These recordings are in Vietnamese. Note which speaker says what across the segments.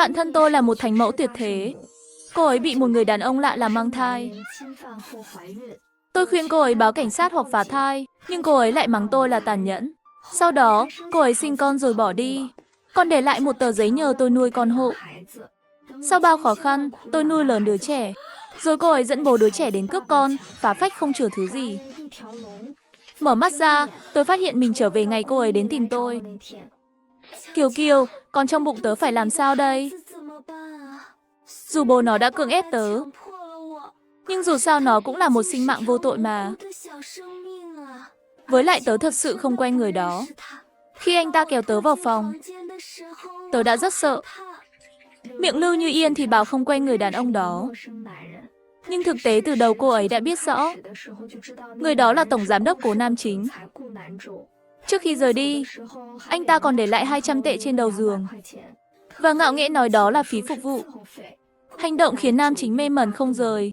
Speaker 1: Bạn thân tôi là một thánh mẫu tuyệt thế. Cô ấy bị một người đàn ông lạ làm mang thai. Tôi khuyên cô ấy báo cảnh sát hoặc phá thai, nhưng cô ấy lại mắng tôi là tàn nhẫn. Sau đó, cô ấy sinh con rồi bỏ đi. Còn để lại một tờ giấy nhờ tôi nuôi con hộ. Sau bao khó khăn, tôi nuôi lớn đứa trẻ. Rồi cô ấy dẫn bố đứa trẻ đến cướp con, phá phách không chừa thứ gì. Mở mắt ra, tôi phát hiện mình trở về ngày cô ấy đến tìm tôi. Kiều Kiều, con trong bụng tớ phải làm sao đây? Dù bố nó đã cưỡng ép tớ, nhưng dù sao nó cũng là một sinh mạng vô tội mà. Với lại tớ thật sự không quen người đó. Khi anh ta kéo tớ vào phòng, tớ đã rất sợ. Miệng Lưu Như Yên thì bảo không quen người đàn ông đó. Nhưng thực tế từ đầu cô ấy đã biết rõ. Người đó là tổng giám đốc Cố Nam Chính. Trước khi rời đi, anh ta còn để lại 200 tệ trên đầu giường. Và ngạo nghễ nói đó là phí phục vụ. Hành động khiến Nam Chính mê mẩn không rời.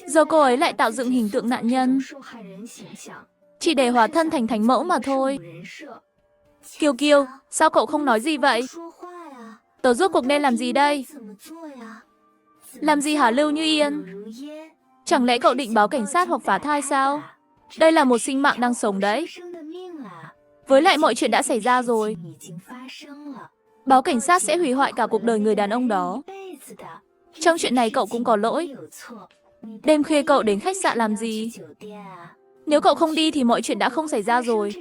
Speaker 1: Giờ cô ấy lại tạo dựng hình tượng nạn nhân, chỉ để hóa thân thành thánh mẫu mà thôi. Kiều Kiều, sao cậu không nói gì vậy? Tớ rốt cuộc nên làm gì đây? Làm gì hả Lưu Như Yên? Chẳng lẽ cậu định báo cảnh sát hoặc phá thai sao? Đây là một sinh mạng đang sống đấy. Với lại mọi chuyện đã xảy ra rồi. Báo cảnh sát sẽ hủy hoại cả cuộc đời người đàn ông đó. Trong chuyện này cậu cũng có lỗi. Đêm khuya cậu đến khách sạn làm gì? Nếu cậu không đi thì mọi chuyện đã không xảy ra rồi.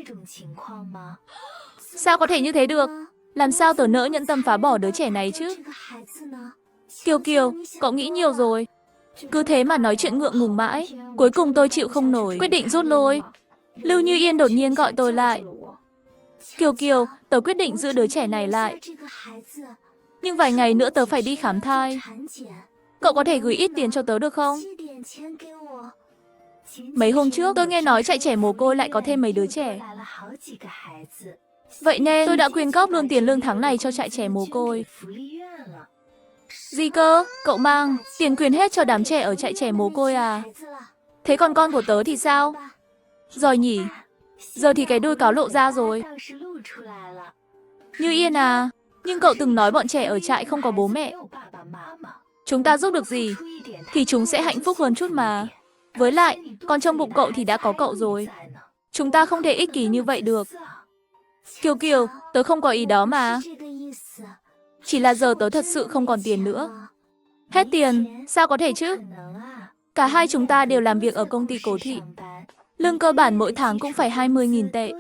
Speaker 1: Sao có thể như thế được? Làm sao tớ nỡ nhẫn tâm phá bỏ đứa trẻ này chứ? Kiều Kiều, cậu nghĩ nhiều rồi. Cứ thế mà nói chuyện ngượng ngùng mãi. Cuối cùng tôi chịu không nổi, quyết định rút lui. Lưu Như Yên đột nhiên gọi tôi lại. Kiều Kiều, tớ quyết định giữ đứa trẻ này lại. Nhưng vài ngày nữa tớ phải đi khám thai. Cậu có thể gửi ít tiền cho tớ được không? Mấy hôm trước, tôi nghe nói trại trẻ mồ côi lại có thêm mấy đứa trẻ. Vậy nên, tôi đã quyên góp luôn tiền lương tháng này cho trại trẻ mồ côi. Gì cơ? Cậu mang tiền quyên hết cho đám trẻ ở trại trẻ mồ côi à? Thế còn con của tớ thì sao? Giỏi nhỉ? Giờ thì cái đuôi cáo lộ ra rồi. Như Yên à, nhưng cậu từng nói bọn trẻ ở trại không có bố mẹ. Chúng ta giúp được gì thì chúng sẽ hạnh phúc hơn chút mà. Với lại, con trong bụng cậu thì đã có cậu rồi. Chúng ta không thể ích kỷ như vậy được. Kiều Kiều, tớ không có ý đó mà. Chỉ là giờ tớ thật sự không còn tiền nữa. Hết tiền, sao có thể chứ? Cả hai chúng ta đều làm việc ở công ty Cố Thị. Lương cơ bản mỗi tháng cũng phải 20.000 tệ.